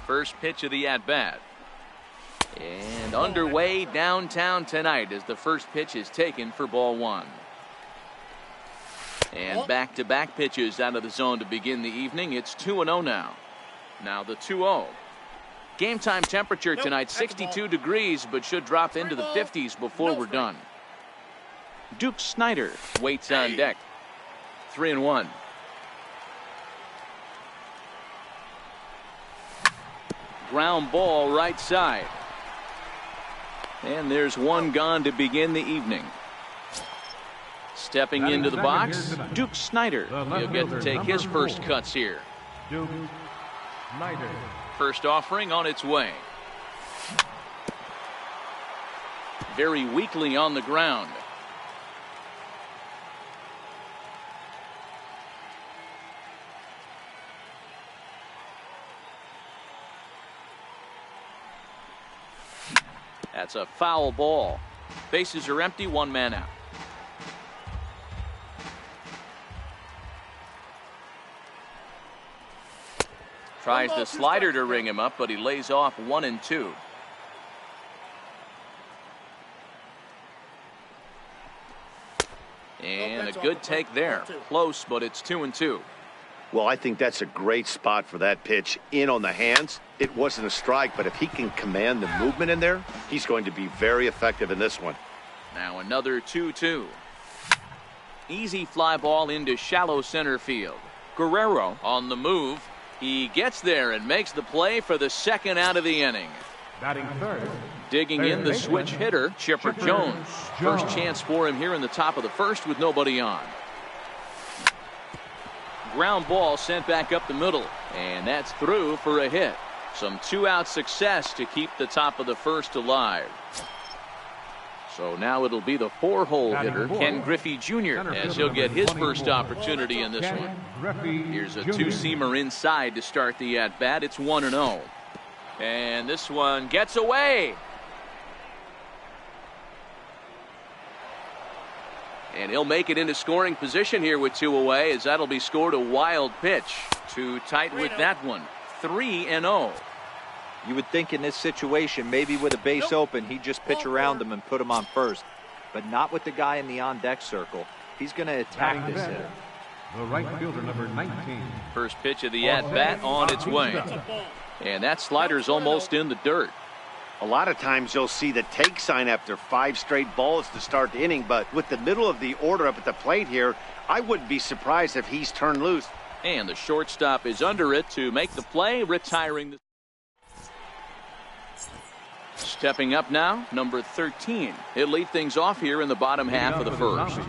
First pitch of the at-bat. And underway downtown tonight as the first pitch is taken for ball one. And back-to-back pitches out of the zone to begin the evening. It's 2-0 now. Now the 2-0. Game time temperature tonight 62 degrees, but should drop into the 50s before we're done. Duke Snider waits on deck. 3-1. Ground ball right side. And there's one gone to begin the evening. Stepping into the box, Duke Snider. He'll get to take his first cuts here. Duke Snider. First offering on its way. Very weakly on the ground. That's a foul ball. Bases are empty, one man out. Tries the slider to ring him up, but he lays off 1-2. And a good take there. Close, but it's 2-2. Well, I think that's a great spot for that pitch. In on the hands. It wasn't a strike, but if he can command the movement in there, he's going to be very effective in this one. Now another 2-2. Easy fly ball into shallow center field. Guerrero on the move. He gets there and makes the play for the second out of the inning. Batting third. Digging in the switch hitter, Chipper Jones. First chance for him here in the top of the first with nobody on. Ground ball sent back up the middle, and that's through for a hit. Some two-out success to keep the top of the first alive. So now it'll be the four-hole hitter, Ken Griffey Jr., as he'll get his first opportunity in this one. Here's a two-seamer inside to start the at-bat. It's 1-0. And this one gets away. And he'll make it into scoring position here with two away, as that'll be scored a wild pitch. Too tight with that one. 3-0. You would think in this situation, maybe with a base open, he'd just pitch around him and put him on first. But not with the guy in the on-deck circle. He's going to attack this hitter. The right fielder, number 19. First pitch of the at-bat on its way. And that slider's almost in the dirt. A lot of times you'll see the take sign after 5 straight balls to start the inning, but with the middle of the order up at the plate here, I wouldn't be surprised if he's turned loose. And the shortstop is under it to make the play, retiring the... Stepping up now, number 13. He'll lead things off here in the bottom half of the first.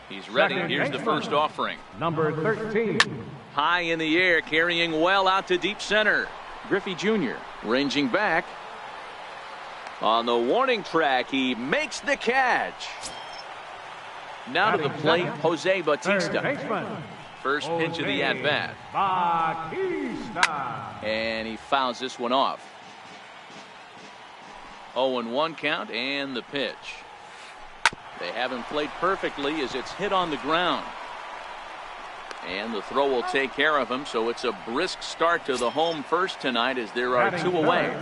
He's ready. Here's the first offering. Number 13. High in the air, carrying well out to deep center. Griffey Jr. ranging back. On the warning track, he makes the catch. Now to the plate, Jose Bautista. First pitch of the at-bat. And he fouls this one off. 0-1 count and the pitch. They haven't played perfectly as it's hit on the ground. And the throw will take care of him, so it's a brisk start to the home first tonight as there are two away.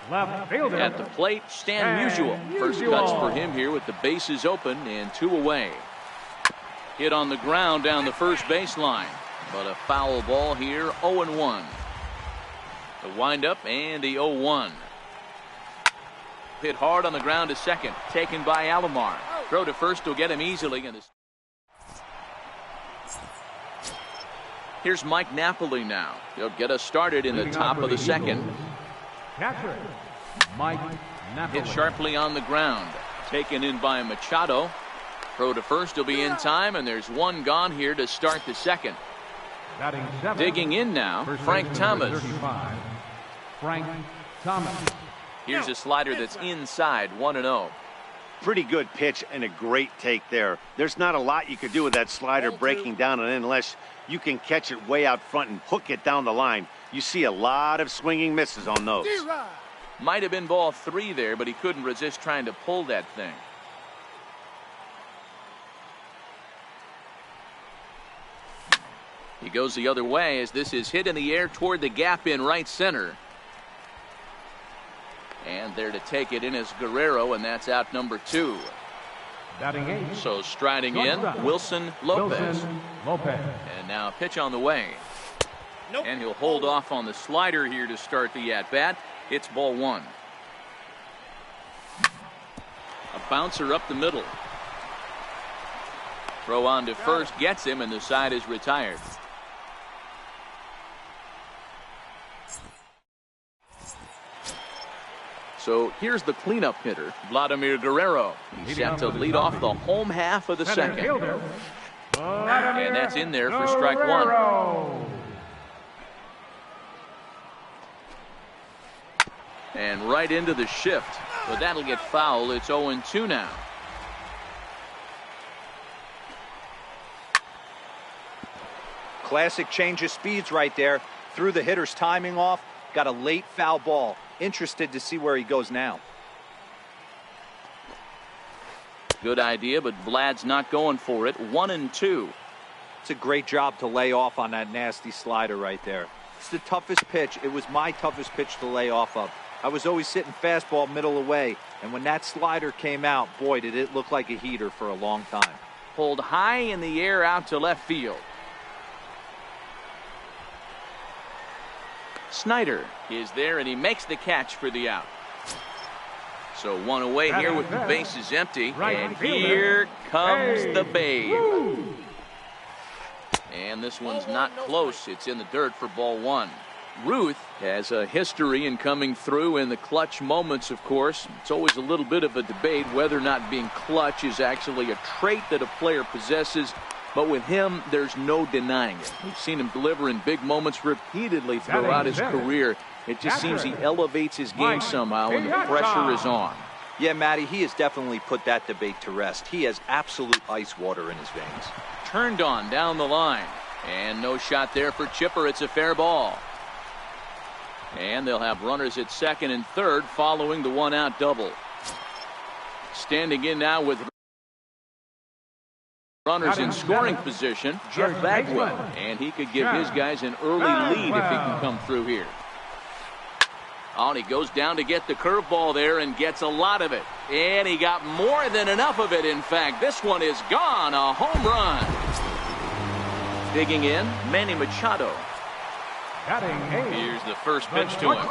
At the plate, Stan Musial. First cuts for him here with the bases open and two away. Hit on the ground down the first baseline, but a foul ball here, 0-1. The windup and the 0-1. Hit hard on the ground to second, taken by Alomar. Throw to first will get him easily. Here's Mike Napoli now. He'll get us started in the top of the second. Catcher, Mike Napoli. Hit sharply on the ground. Taken in by Machado. Throw to first will be in time, and there's one gone here to start the second. Digging in now, Frank Thomas. Frank Thomas. Here's a slider that's inside, 1-0. Pretty good pitch and a great take there. There's not a lot you could do with that slider breaking down and in unless you can catch it way out front and hook it down the line. You see a lot of swinging misses on those. Might have been ball 3 there, but he couldn't resist trying to pull that thing. He goes the other way as this is hit in the air toward the gap in right center. And there to take it in is Guerrero, and that's out number 2. Batting 8. So striding in, Wilson Lopez. And now a pitch on the way. Nope. And he'll hold off on the slider here to start the at-bat. It's ball 1. A bouncer up the middle. Throw on to first, gets him, and the side is retired. So here's the cleanup hitter, Vladimir Guerrero. He's set to lead off the home half of the second. And that's in there for strike 1. And right into the shift. But that'll get foul. It's 0-2 now. Classic change of speeds right there. Threw the hitter's timing off. Got a late foul ball. Interested to see where he goes now. Good idea, but Vlad's not going for it. 1-2. It's a great job to lay off on that nasty slider right there. It's the toughest pitch. It was my toughest pitch to lay off of. I was always sitting fastball middle away, and when that slider came out, boy, did it look like a heater for a long time. Pulled high in the air out to left field. Snyder is there, and he makes the catch for the out. So one away here with the bases empty, and here comes the Babe. And this one's not close. It's in the dirt for ball 1. Ruth has a history in coming through in the clutch moments, of course. It's always a little bit of a debate whether or not being clutch is actually a trait that a player possesses. But with him, there's no denying it. We've seen him deliver in big moments repeatedly throughout his career. It just seems he elevates his game somehow when the pressure is on. Yeah, Matty, he has definitely put that debate to rest. He has absolute ice water in his veins. Turned on down the line. And no shot there for Chipper. It's a fair ball. And they'll have runners at second and third following the one-out double. Standing in now with runners in scoring position, Jeff Bagwell. And he could give his guys an early lead if he can come through here. Oh, and he goes down to get the curveball there and gets a lot of it. And he got more than enough of it, in fact. This one is gone, a home run. Digging in, Manny Machado. Here's the first pitch to him.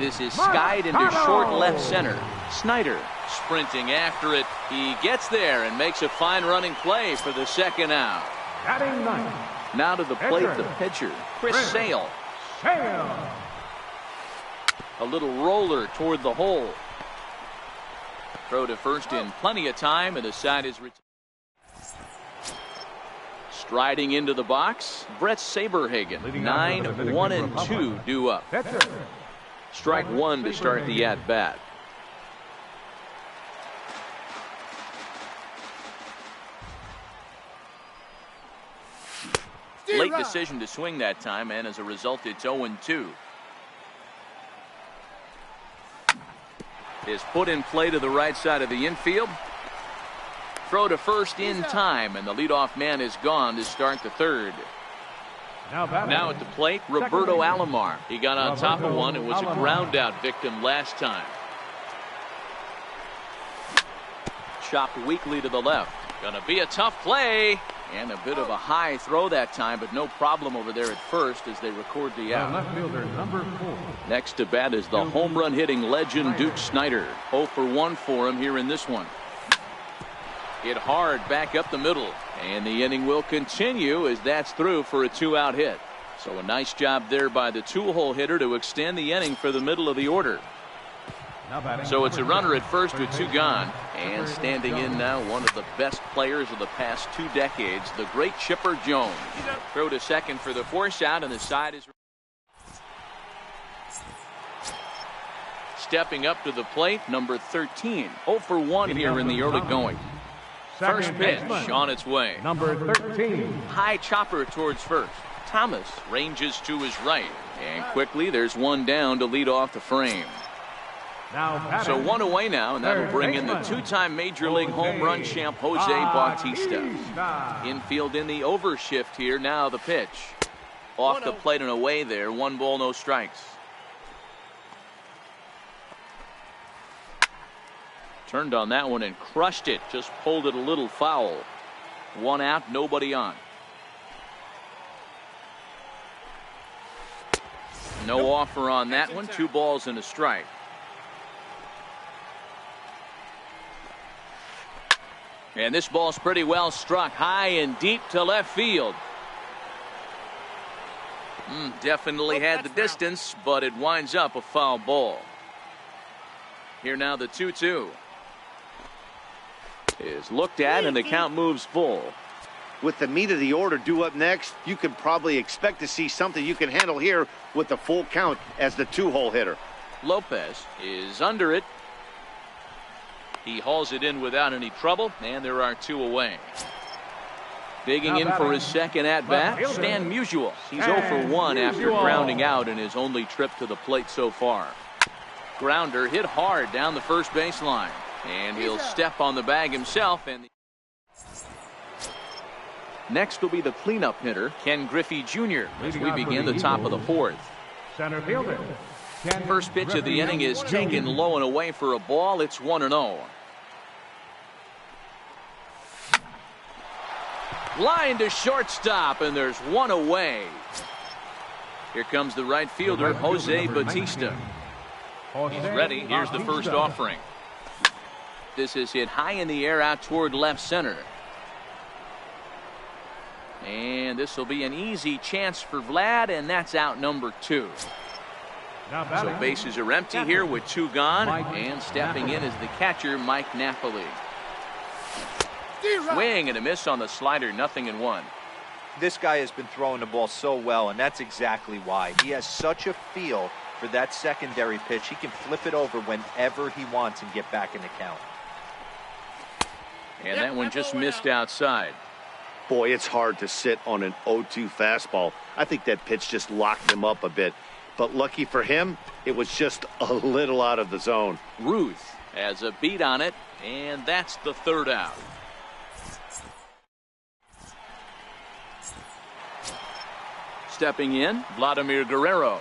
This is skied into short left center. Snyder sprinting after it. He gets there and makes a fine running play for the second out. Now to the plate, the pitcher, Chris Sale. A little roller toward the hole. Throw to first in plenty of time, and the side is retired. Striding into the box, Brett Saberhagen. 9-1-2 due up. Strike 1 to start the at-bat. Late decision to swing that time, and as a result, it's 0-2. Is put in play to the right side of the infield. Throw to first in time, and the leadoff man is gone to start the third. Now at the plate, Roberto Alomar. He got on top of one and was a ground out victim last time. Chopped weakly to the left. Gonna be a tough play. And a bit of a high throw that time, but no problem over there at first as they record the out. Left fielder, number 4. Next to bat is the home run hitting legend Duke Snyder. 0 for 1 for him here in this one. Hit hard back up the middle, and the inning will continue as that's through for a 2-out hit. So a nice job there by the two-hole hitter to extend the inning for the middle of the order. So it's a runner at first with 2 gone, and standing in now one of the best players of the past 2 decades, the great Chipper Jones. Throw to second for the force out, and the side is stepping up to the plate, number 13. 0 for 1 here in the early going. First pitch on its way. Number 13. High chopper towards first. Thomas ranges to his right, and quickly there's one down to lead off the frame. So one away now, and that'll bring in the 2-time Major League home run champ Jose Bautista. Infield in the overshift here. Now the pitch. Off the plate and away there. 1 ball, no strikes. Turned on that one and crushed it. Just pulled it a little foul. 1 out, nobody on. No offer on that one. 2 balls and a strike. And this ball's pretty well struck high and deep to left field. Definitely had the distance, but it winds up a foul ball. Here now the 2-2 is looked at, and the count moves full. With the meat of the order due up next, you can probably expect to see something you can handle here with the full count as the 2-hole hitter. Lopez is under it. He hauls it in without any trouble, and there are 2 away. Digging in for his second at-bat, Stan Musial. He's 0 for 1 after grounding out in his only trip to the plate so far. Grounder hit hard down the first baseline, and he'll step on the bag himself. And next will be the cleanup hitter, Ken Griffey Jr., as we begin the top of the 4th. Center fielder. First pitch of the inning is taken low and away for a ball. It's 1-0. Line to shortstop, and there's 1 away. Here comes the right fielder, Jose Bautista. He's ready. Here's the first offering. This is hit high in the air out toward left center. And this will be an easy chance for Vlad, and that's out number 2. So bases are empty here with 2 gone, and stepping in is the catcher, Mike Napoli. Swing and a miss on the slider, 0-1. This guy has been throwing the ball so well, and that's exactly why. He has such a feel for that secondary pitch. He can flip it over whenever he wants and get back in the count. And that one just missed outside. Boy, it's hard to sit on an 0-2 fastball. I think that pitch just locked him up a bit. But lucky for him, it was just a little out of the zone. Ruth has a beat on it, and that's the 3rd out. Stepping in, Vladimir Guerrero.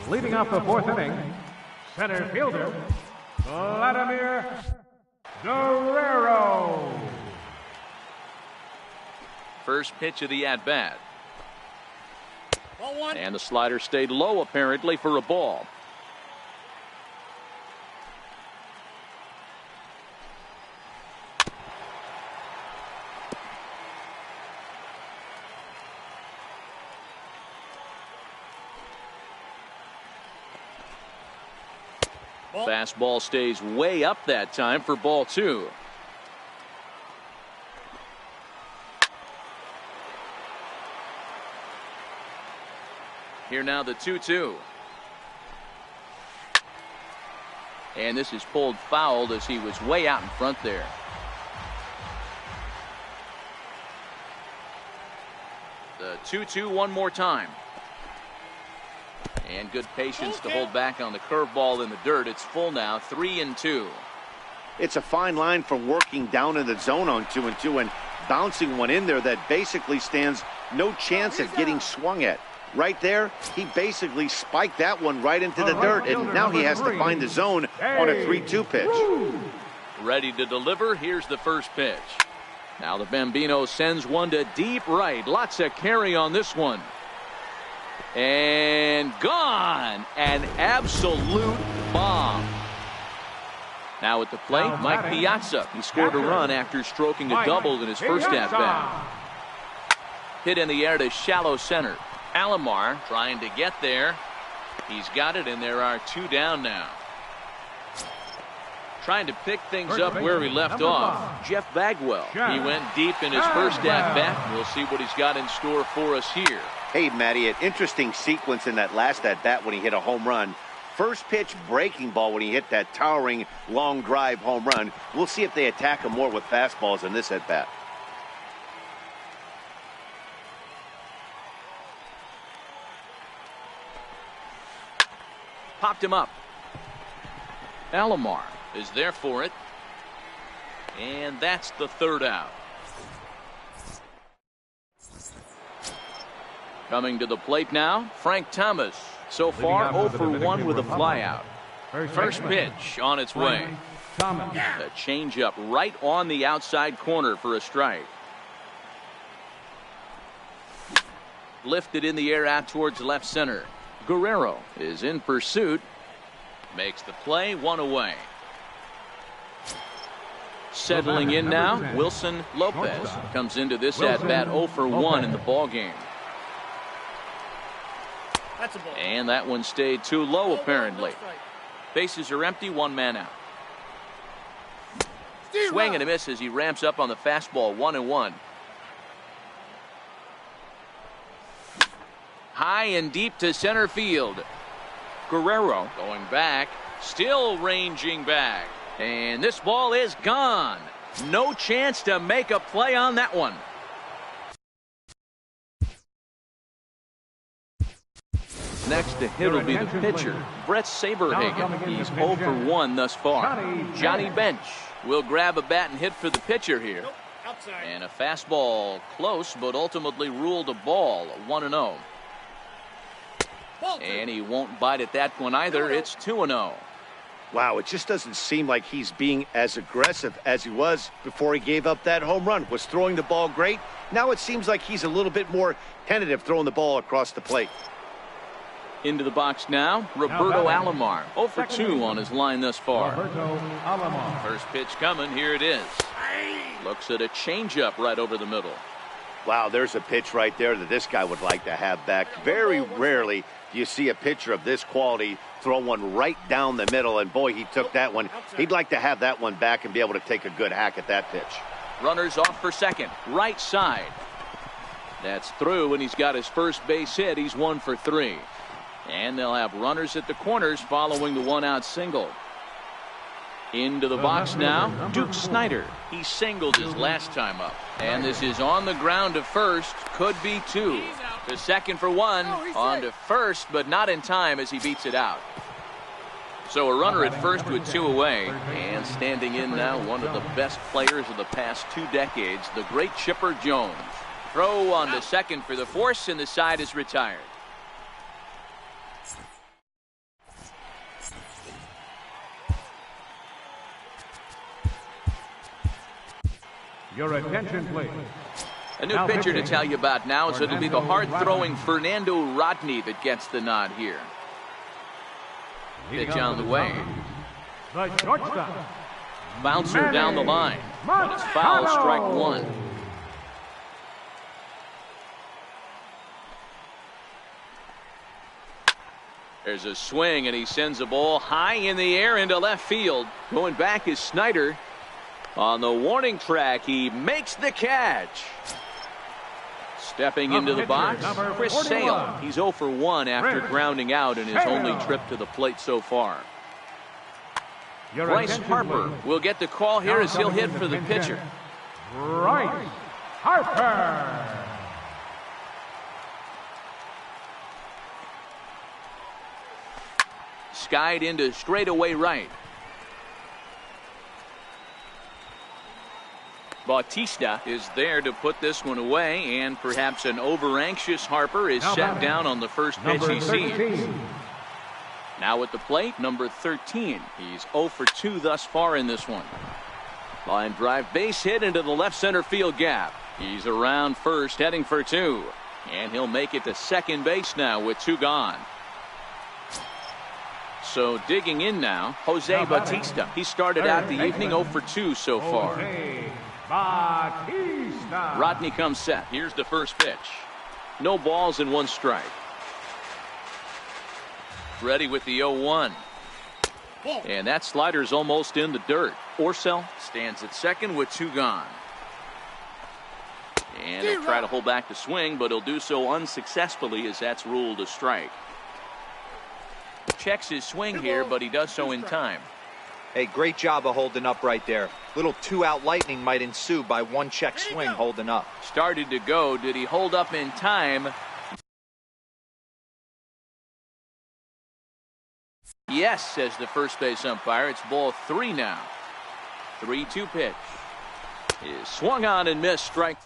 Leading off the 4th inning, center fielder, Vladimir Guerrero. First pitch of the at-bat. And the slider stayed low, apparently, for a ball. Fastball stays way up that time for ball 2. Here now the 2-2. And this is pulled foul as he was way out in front there. The 2-2 one more time. And good patience to hold back on the curveball in the dirt. It's full now, 3-2. It's a fine line from working down in the zone on 2-2 and bouncing one in there that basically stands no chance at getting swung at. Right there, he basically spiked that one right into the dirt, and now he has to find the zone on a 3-2 pitch. Ready to deliver. Here's the first pitch. Now the Bambino sends one to deep right. Lots of carry on this one. And gone. An absolute bomb. Now at the plate, Mike Piazza. He scored a run after stroking a double in his first at-bat. Hit in the air to shallow center. Alomar trying to get there. He's got it, and there are 2 down now. Trying to pick things up where he left off, Jeff Bagwell. He went deep in his first at-bat. We'll see what he's got in store for us here. Hey, Matty, an interesting sequence in that last at-bat when he hit a home run. First pitch breaking ball when he hit that towering long drive home run. We'll see if they attack him more with fastballs in this at-bat. Popped him up. Alomar is there for it. And that's the 3rd out. Coming to the plate now, Frank Thomas. So far, 0 for 1 with a flyout. First pitch on its way. Thomas. A changeup right on the outside corner for a strike. Lifted in the air out towards left center. Guerrero is in pursuit. Makes the play, one away. Settling in now, Wilson Lopez comes into this at-bat 0 for 1 in the ballgame. And that one stayed too low, apparently. Bases are empty, one man out. Swing and a miss as he ramps up on the fastball, 1-1. High and deep to center field. Guerrero going back, still ranging back. And this ball is gone. No chance to make a play on that one. Next to hit will be the pitcher, Brett Saberhagen. He's 0 for 1 thus far. Johnny Bench will grab a bat and hit for the pitcher here. And a fastball close, but ultimately ruled a ball, 1-0. And he won't bite at that one either. It's 2-0. Wow, it just doesn't seem like he's being as aggressive as he was before he gave up that home run. Was throwing the ball great. Now it seems like he's a little bit more tentative throwing the ball across the plate. Into the box now, Roberto Alomar. 0 for 2 on his line thus far. First pitch coming, here it is. Looks at a changeup right over the middle. Wow, there's a pitch right there that this guy would like to have back. Very rarely do you see a pitcher of this quality throw one right down the middle, and boy, he took that one. He'd like to have that one back and be able to take a good hack at that pitch. Runners off for second, right side. That's through, and he's got his first base hit. He's 1 for 3. And they'll have runners at the corners following the one-out single. Into the box now, Duke Snider. He singled his last time up. And this is on the ground to first. Could be 2. To second for 1. On to first, but not in time as he beats it out. So a runner at first with 2 away. And standing in now, one of the best players of the past 2 decades, the great Chipper Jones. Throw on to second for the force, and the side is retired. Your attention, please. A new pitcher to tell you about now, so it'll be the hard-throwing Fernando Rodney that gets the nod here. Pitch on the way. The shortstop. Bouncer down the line. But it's foul, strike 1. There's a swing, and he sends a ball high in the air into left field. Going back is Snider. On the warning track, he makes the catch. Stepping into the box, Chris Sale. He's 0 for 1 after grounding out in his only trip to the plate so far. Bryce Harper will get the call here as he'll hit for the pitcher. Bryce Harper. Skied into straightaway right. Bautista is there to put this one away, and perhaps an over-anxious Harper is set down on the first pitch he sees. Now at the plate, number 13. He's 0 for 2 thus far in this one. Line drive base hit into the left center field gap. He's around first, heading for 2. And he'll make it to second base now with 2 gone. So digging in now, Jose Bautista. He started out the evening 0 for 2 so far. Bautista. Rodney comes set. Here's the first pitch. No balls and 1 strike. Ready with the 0-1. And that slider's almost in the dirt. Orcel stands at second with 2 gone. And he'll try to hold back the swing, but he'll do so unsuccessfully as that's ruled a strike. Checks his swing here, but he does so in time. Hey, great job of holding up right there. Little 2-out lightning might ensue by 1 check swing holding up. Started to go. Did he hold up in time? Yes, says the first base umpire. It's ball 3 now. 3-2 pitch. Is swung on and missed. Strike.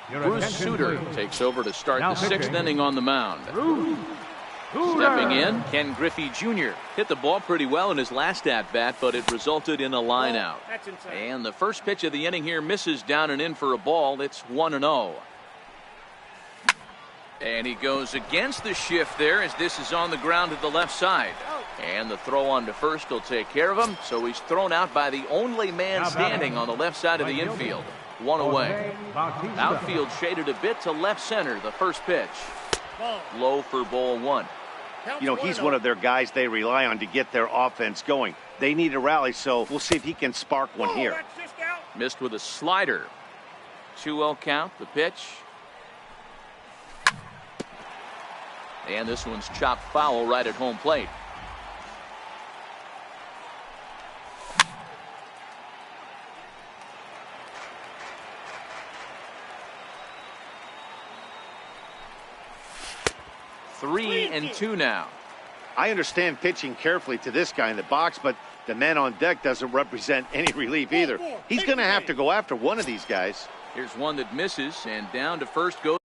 Bruce Sutter takes over to start Now the sixth pitching. inning on the mound. Bruce Sutter. Stepping in, Ken Griffey Jr. hit the ball pretty well in his last at-bat, but it resulted in a line out. And the first pitch of the inning here misses down and in for a ball. It's 1-0. And he goes against the shift there as this is on the ground to the left side. And the throw on to first will take care of him. So he's thrown out by the only man standing on the left side of the infield. One away. Outfield shaded a bit to left center. The first pitch. Low for ball one. You know, he's one of their guys they rely on to get their offense going. They need a rally, so we'll see if he can spark one here. Missed with a slider. 2-0 count. The pitch. And this one's chopped foul right at home plate. Three and two now. I understand pitching carefully to this guy in the box, but the man on deck doesn't represent any relief either. He's going to have to go after one of these guys. Here's one that misses, and down to first goes.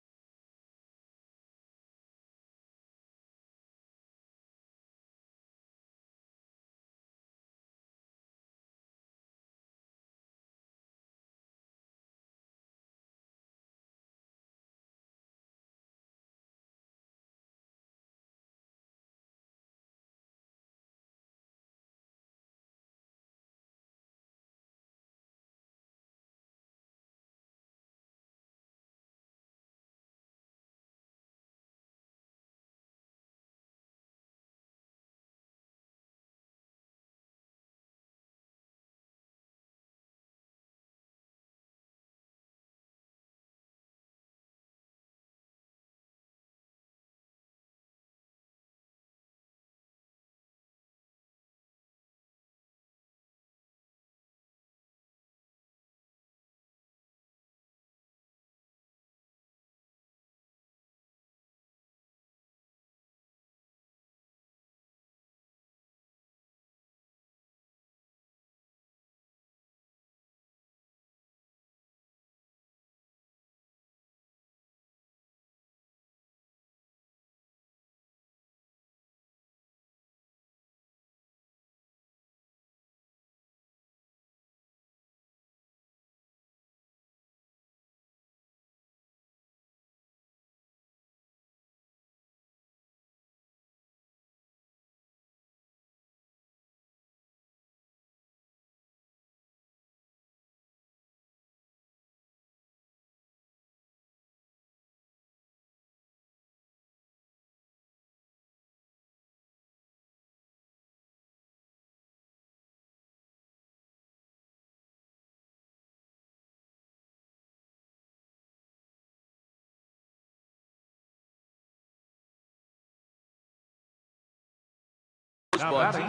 Now batting,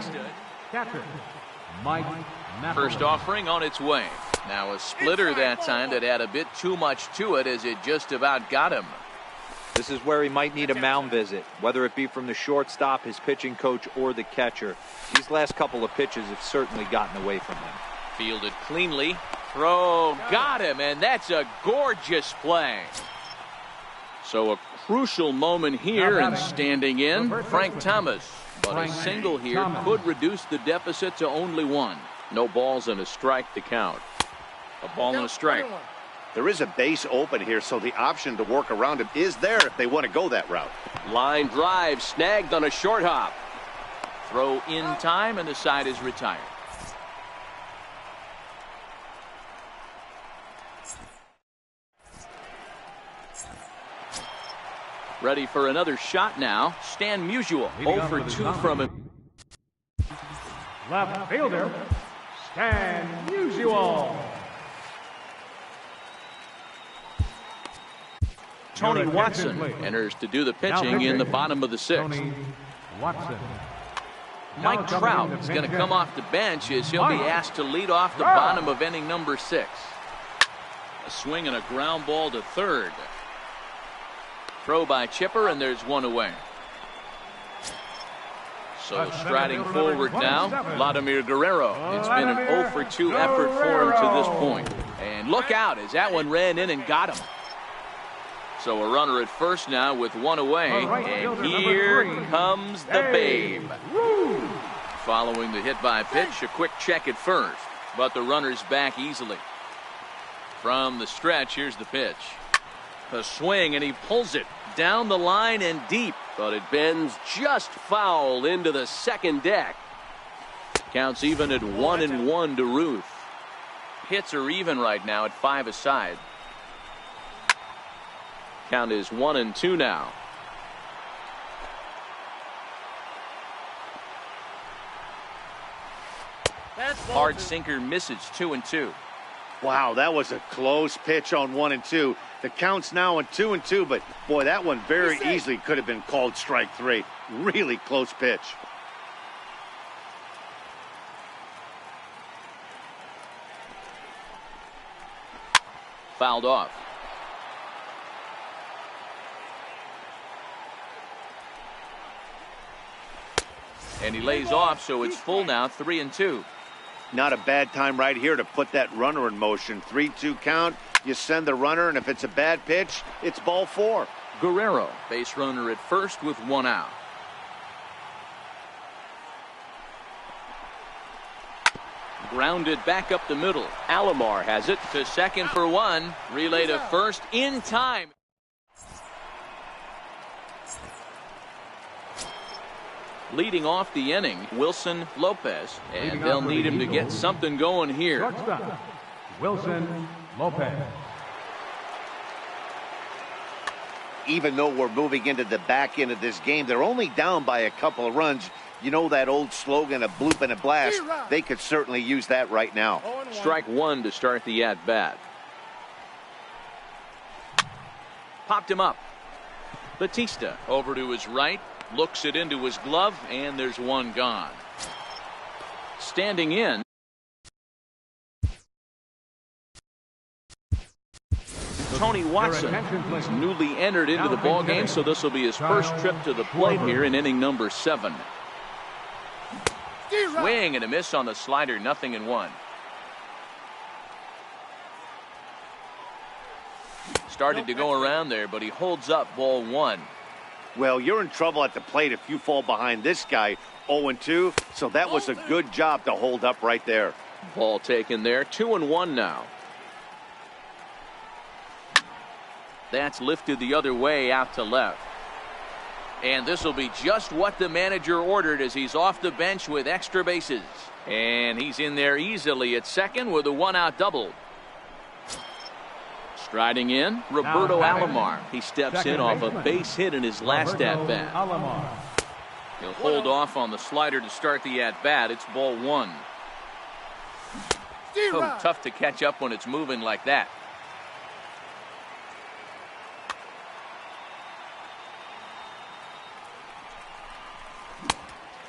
catcher, Mike Napoli. First offering on its way. Now a splitter that time that had a bit too much to it as it just about got him. This is where he might need a mound visit, whether it be from the shortstop, his pitching coach, or the catcher. These last couple of pitches have certainly gotten away from him. Fielded cleanly. Throw got him, and that's a gorgeous play. So a crucial moment here, and standing in, Frank Thomas. But a single here could reduce the deficit to only one. No balls and a strike to count. A ball and a strike. There is a base open here, so the option to work around him is there if they want to go that route. Line drive snagged on a short hop. Throw in time, and the side is retired. Ready for another shot now. Stan Musial, 0 for 2 from him. Left fielder, Stan Musial. Tony Your Watson attention, please. enters to do the Now pitching in the pitching, bottom of the sixth. Tony Watson. Mike Now coming Trout in to is going to pinch come hit. off the bench as he'll be Mike asked to lead off the Trout. bottom of inning number 6. A swing and a ground ball to third. Throw by Chipper, and there's one away. So striding forward now, Vladimir Guerrero. It's been an 0 for 2 effort for him to this point. And look out as that one ran in and got him. So a runner at first now with one away. And here comes the babe. Following the hit by pitch, a quick check at first. But the runner's back easily. From the stretch, here's the pitch. A swing, and he pulls it down the line and deep. But it bends just foul into the second deck. Counts even at 1-1 to Ruth. Hits are even right now at 5 aside. Count is 1-2 now. Hard sinker misses 2-2. Wow, that was a close pitch on 1-2. The count's now on 2-2, but boy, that one very easily could have been called strike 3. Really close pitch. Fouled off. And he lays off, so it's full now, 3-2. Not a bad time right here to put that runner in motion. 3-2 count. You send the runner, and if it's a bad pitch, it's ball 4. Guerrero, base runner at first with 1 out. Grounded back up the middle. Alomar has it. To second for 1. Relay to first in time. Leading off the inning, Wilson Lopez, and they'll need him to get something going here. Shortstop, Wilson Lopez. Even though we're moving into the back end of this game, they're only down by a couple of runs. You know that old slogan, a bloop and a blast? They could certainly use that right now. Strike 1 to start the at-bat. Popped him up. Batista over to his right. Looks it into his glove, and there's 1 gone. Standing in, Tony Watson. He's newly entered into the ballgame, so this will be his first trip to the plate here in inning number 7. Swing and a miss on the slider, 0-1. Started to go around there, but he holds up ball 1. Well, you're in trouble at the plate if you fall behind this guy. 0-2, so that was a good job to hold up right there. Ball taken there, 2-1 now. That's lifted the other way out to left. And this will be just what the manager ordered as he's off the bench with extra bases. And he's in there easily at second with a 1-out double. Striding in, Roberto Alomar. He steps in off a base hit in his last at-bat. He'll hold off on the slider to start the at-bat. It's ball 1. Oh, tough to catch up when it's moving like that.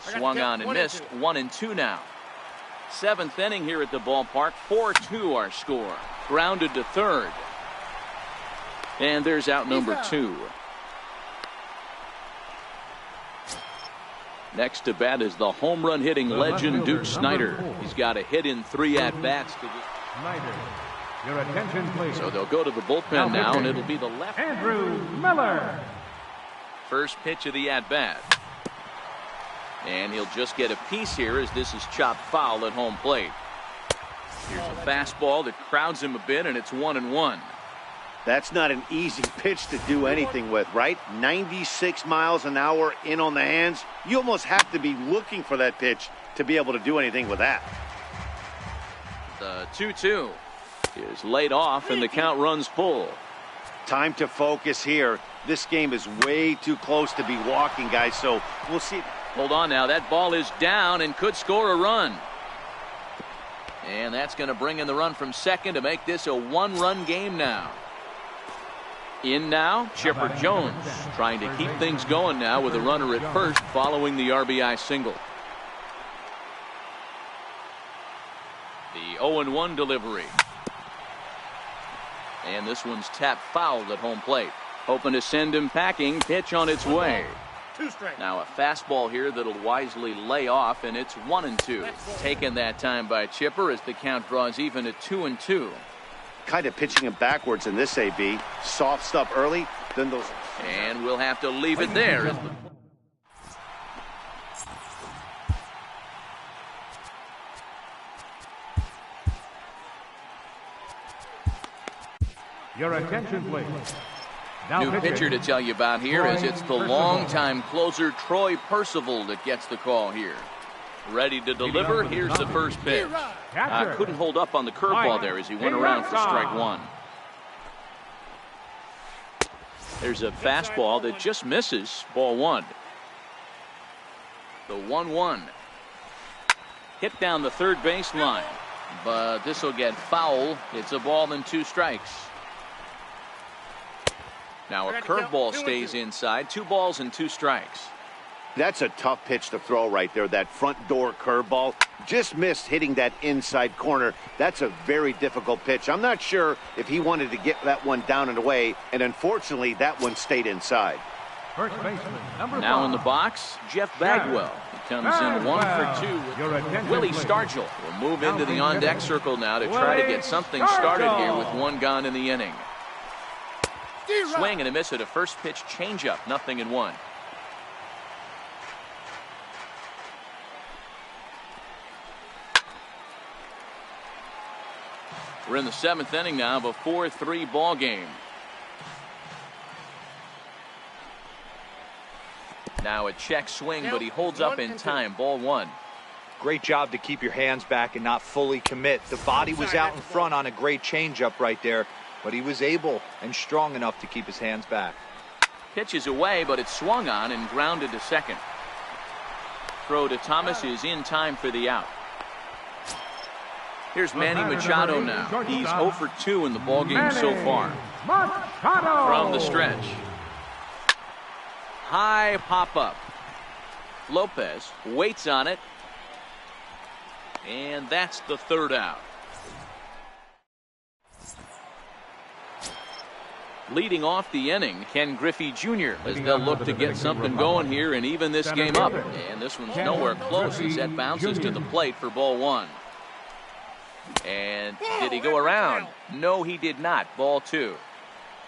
Swung on and missed. 1-2 now. 7th inning here at the ballpark. 4-2 our score. Grounded to third. And there's out number 2. Next to bat is the home run hitting legend Duke Snider. He's got a hit in 3 at-bats. Snider, your attention please. So they'll go to the bullpen now, and it'll be the left. Andrew Miller. First pitch of the at-bat. And he'll just get a piece here as this is chopped foul at home plate. Here's a fastball that crowds him a bit, and it's 1-1. That's not an easy pitch to do anything with, right? 96 miles an hour in on the hands. You almost have to be looking for that pitch to be able to do anything with that. The 2-2 is laid off, and the count runs full. Time to focus here. This game is way too close to be walking, guys, so we'll see. Hold on now. That ball is down and could score a run. And that's going to bring in the run from second to make this a 1-run game now. In now, Chipper Jones trying to keep things going now with a runner at first following the RBI single. The 0-1 delivery. And this one's tapped foul at home plate. Hoping to send him packing. Pitch on its way. Now a fastball here that'll wisely lay off, and it's 1-2. Taken that time by Chipper as the count draws even at 2-2. kind of pitching him backwards in this AB. Soft stuff early, then those. And we'll have to leave it there. Your attention, please. New pitcher to tell you about here is it's the longtime closer Troy Percival that gets the call here. Ready to deliver. Here's the first pitch. Couldn't hold up on the curveball there as he went around for strike one. There's a fastball that just misses. Ball one. The 1-1. Hit down the third baseline, but this will get foul. It's a ball and 2 strikes. Now a curveball stays inside. 2 balls and 2 strikes. That's a tough pitch to throw right there. That front door curveball just missed hitting that inside corner. That's a very difficult pitch. I'm not sure if he wanted to get that one down and away, and unfortunately that one stayed inside. First baseman, number 5. Now in the box, Jeff Bagwell. He comes in 1 for 2. Willie Stargell will move into the on-deck circle now to try to get something started here with 1 gone in the inning. Swing and a miss at a first pitch changeup. 0-1. We're in the 7th inning now of a 4-3 ball game. Now a check swing, but he holds up in time. Ball 1. Great job to keep your hands back and not fully commit. The body was out in front on a great changeup right there, but he was able and strong enough to keep his hands back. Pitch is away, but it's swung on and grounded to second. Throw to Thomas is in time for the out. Here's Manny Machado now. He's 0 for 2 in the ballgame so far. From the stretch. High pop-up. Lopez waits on it. And that's the 3rd out. Leading off the inning, Ken Griffey Jr. as they'll look to get something going here and even this game up. And this one's nowhere close as that bounces to the plate for ball 1. And did he go around? No, he did not. Ball 2.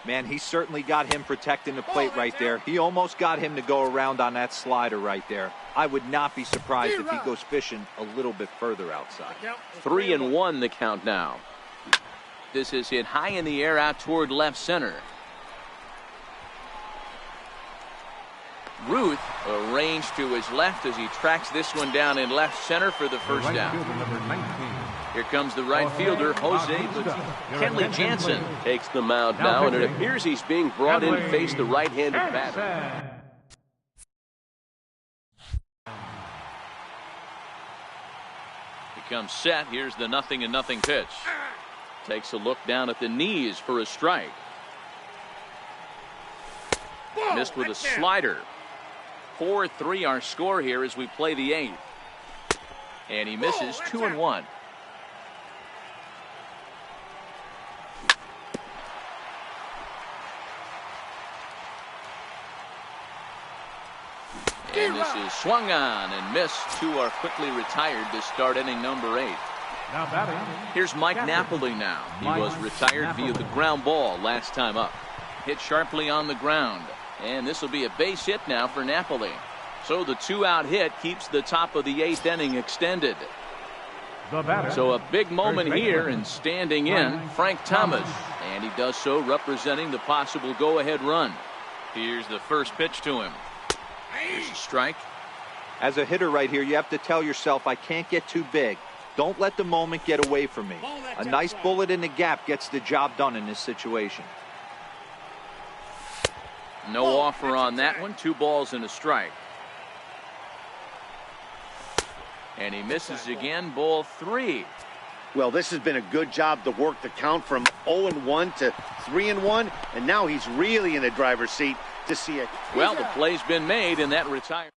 Man, he certainly got him protecting the plate right there. He almost got him to go around on that slider right there. I would not be surprised if he goes fishing a little bit further outside. 3-1 the count now. This is hit high in the air out toward left center. Ruth arranged to his left as he tracks this one down in left center for the first down. Here comes the right fielder, Jose Kenley Jansen. Takes the mound now, and it appears he's being brought in to face the right-handed batter. He comes set. Here's the 0-0 pitch. Takes a look down at the knees for a strike. Missed with a slider. 4-3 our score here as we play the 8th. And he misses. 2-1. And this is swung on and missed. 2 are quickly retired to start inning number 8. Now batting. Here's Mike Napoli now. He was retired via the ground ball last time up. Hit sharply on the ground. And this will be a base hit now for Napoli. So the 2-out hit keeps the top of the 8th inning extended. So a big moment here, and standing in, Frank Thomas. And he does so representing the possible go-ahead run. Here's the first pitch to him. Here's a strike. As a hitter right here, you have to tell yourself, I can't get too big. Don't let the moment get away from me. A nice bullet in the gap gets the job done in this situation. No offer on that one. 2 balls and a strike. And he misses again. Ball 3. Well, this has been a good job to work the count from 0-1 to 3-1, and now he's really in the driver's seat to see it. Well, the play's been made in that retirement.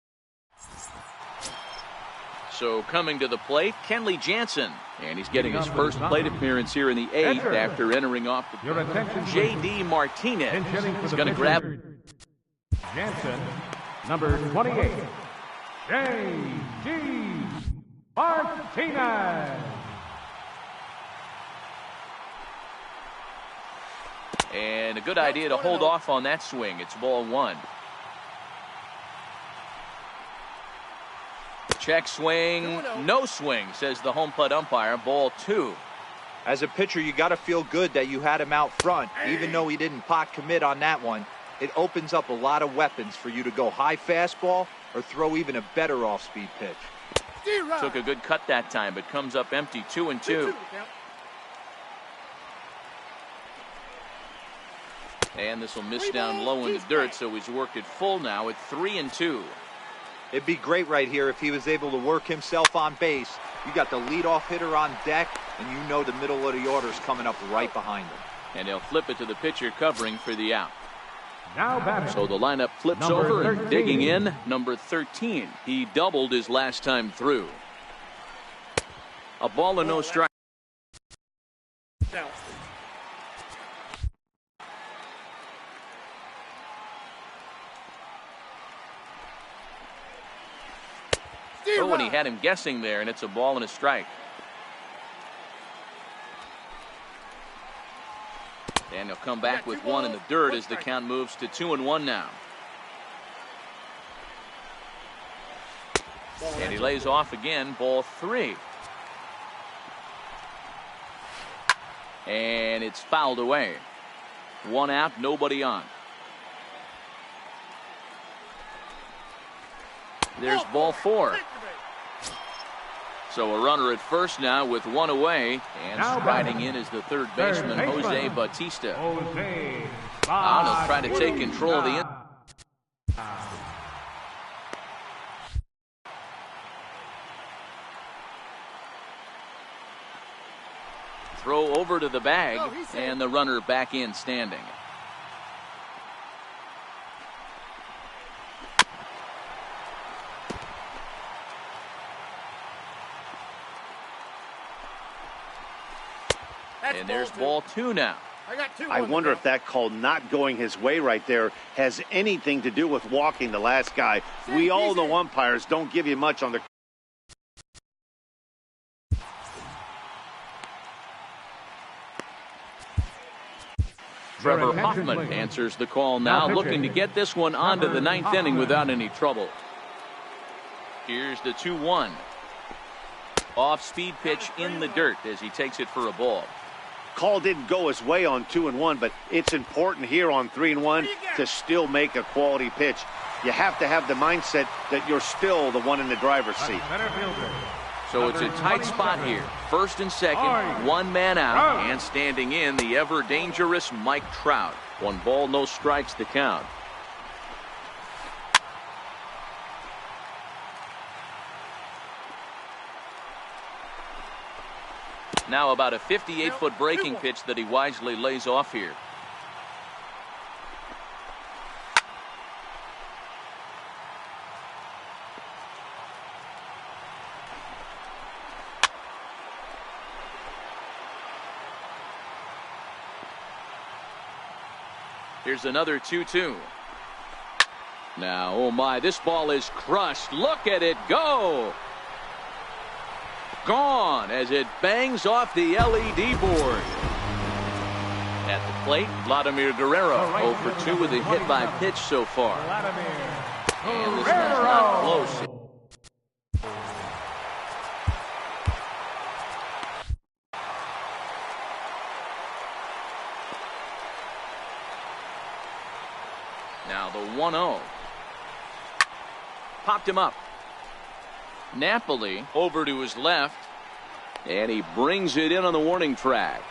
So coming to the plate, Kenley Jansen. And he's getting his first plate appearance here in the 8th after entering off the bench. J.D. Martinez is going to grab. Jansen, number 28. J.D. Martinez. And a good idea to hold off on that swing. It's ball one. Check swing, no swing, says the home plate umpire. Ball two. As a pitcher, you got to feel good that you had him out front, even though he didn't pot commit on that one. It opens up a lot of weapons for you to go high fastball or throw even a better off-speed pitch. Took a good cut that time, but comes up empty. 2-2. And this will miss down low in the dirt, so he's worked it full now at 3-2. It'd be great right here if he was able to work himself on base. You got the leadoff hitter on deck, and you know the middle of the order is coming up right behind him. And they'll flip it to the pitcher covering for the out. Now batting. So the lineup flips Number over 13. and digging in, number 13. He doubled his last time through. A ball and no strike. Oh, and he had him guessing there, and it's a ball and a strike. And he'll come back with one in the dirt as the count moves to 2-1 now. And he lays off again, ball three. And it's fouled away. One out, nobody on. There's ball four. So a runner at first now with one away, and striding in is the third baseman, Jose Bautista. He'll try to take control of the throw over to the bag, and the runner back in standing. And there's ball two now. I wonder if that call not going his way right there has anything to do with walking the last guy. We all know umpires don't give you much on the. Trevor Hoffman answers the call now, looking to get this one onto the ninth inning without any trouble. Here's the 2-1. Off-speed pitch in the dirt as he takes it for a ball. Call didn't go his way on 2-1, but it's important here on 3-1 to still make a quality pitch. You have to have the mindset that you're still the one in the driver's seat. So it's a tight spot here. First and second, one man out, and standing in the ever dangerous Mike Trout. 1 ball, no strikes to count. Now about a 58-foot breaking pitch that he wisely lays off here. Here's another 2-2. Now, oh my, this ball is crushed. Look at it go. Gone as it bangs off the LED board. At the plate, Vladimir Guerrero 0 for 2 with a hit by pitch so far. And this one's not close. Now the 1-0. Popped him up. Napoli over to his left, and he brings it in on the warning track.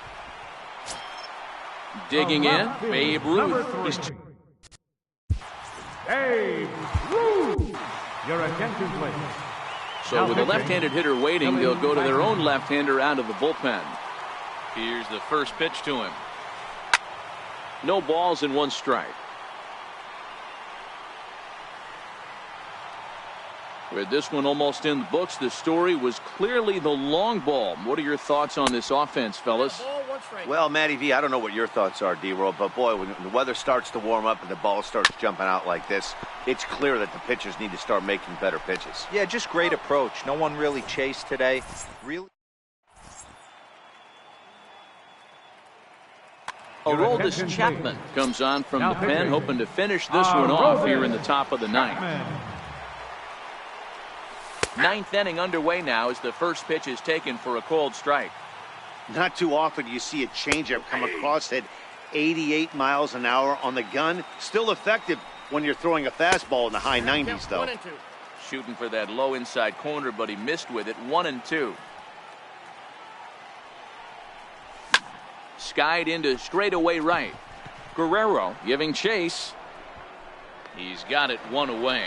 Digging in, Babe Ruth. Babe Ruth. Your attention, please. So with a left-handed hitter waiting, they'll go to their own left-hander out of the bullpen. Here's the first pitch to him. No balls and 1 strike. With this one almost in the books, the story was clearly the long ball. What are your thoughts on this offense, fellas? Well, Matty V, I don't know what your thoughts are, D-Roll, but boy, when the weather starts to warm up and the ball starts jumping out like this, it's clear that the pitchers need to start making better pitches. Yeah, just great approach. No one really chased today. Really. Aroldis Chapman comes on from the pen, hoping to finish this one off here in the top of the ninth. Ninth inning underway now as the first pitch is taken for a cold strike. Not too often you see a changeup come across at 88 miles an hour on the gun. Still effective when you're throwing a fastball in the high 90s, though. Shooting for that low inside corner, but he missed with it. 1-2. Skied into straightaway right. Guerrero giving chase. He's got it one away.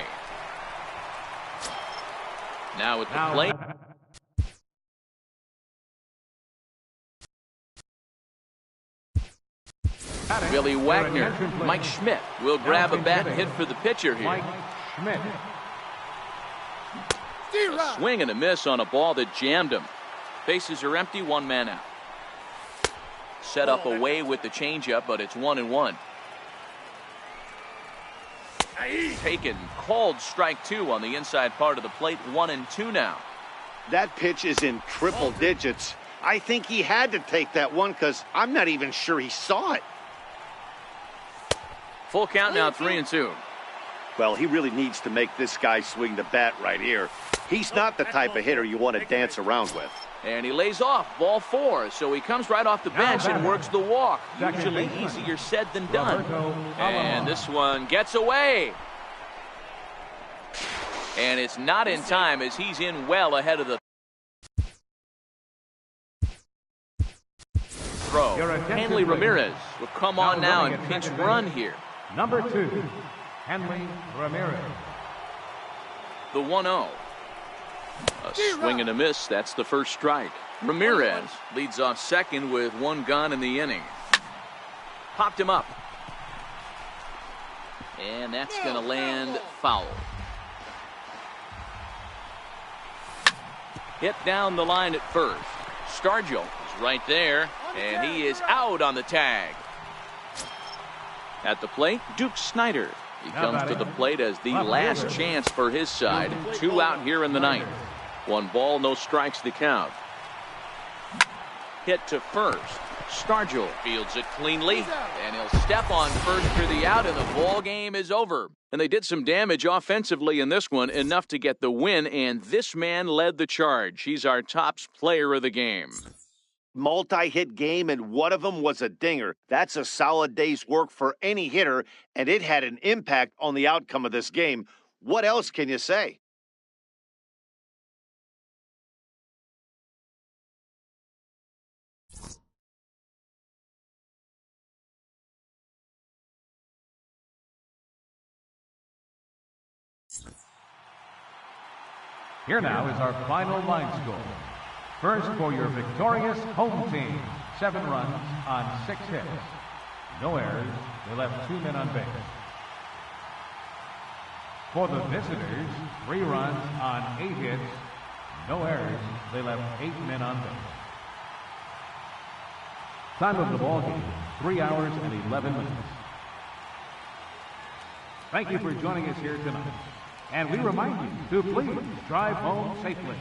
Now at the plate. Billy Wagner, Mike Schmidt will grab a bat and hit for the pitcher here. Mike Schmidt. A swing and a miss on a ball that jammed him. Bases are empty, one man out. Set up away with the changeup, but it's 1-1. Taken, called strike two on the inside part of the plate. 1-2 now. That pitch is in triple digits. I think he had to take that one because I'm not even sure he saw it. Full count now, 3-2. Well, he really needs to make this guy swing the bat right here. He's not the type of hitter you want to dance around with. And he lays off, ball 4, so he comes right off the bench and works the walk. Usually easier said than done. And this one gets away. And it's not in time as he's in well ahead of the throw. Hanley Ramirez will come on now and pinch run here. Number 2, Hanley Ramirez. The 1-0. A swing and a miss. That's the first strike. Ramirez leads off second with one gone in the inning. Popped him up. And that's going to land foul. Hit down the line at first. Stargell is right there, and he is out on the tag. At the plate, Duke Snider. He comes to the plate as the last chance for his side. 2 out here in the ninth. 1 ball, no strikes to count. Hit to first. Stargell fields it cleanly, and he'll step on first for the out, and the ball game is over. And they did some damage offensively in this one, enough to get the win, and this man led the charge. He's our top player of the game. Multi-hit game, and one of them was a dinger. That's a solid day's work for any hitter, and it had an impact on the outcome of this game. What else can you say? Here now is our final line score. First, for your victorious home team, 7 runs on 6 hits. No errors. They left 2 men on base. For the visitors, 3 runs on 8 hits. No errors. They left 8 men on base. Time of the ball game, 3 hours and 11 minutes. Thank you for joining us here tonight. And we remind you to please drive home safely.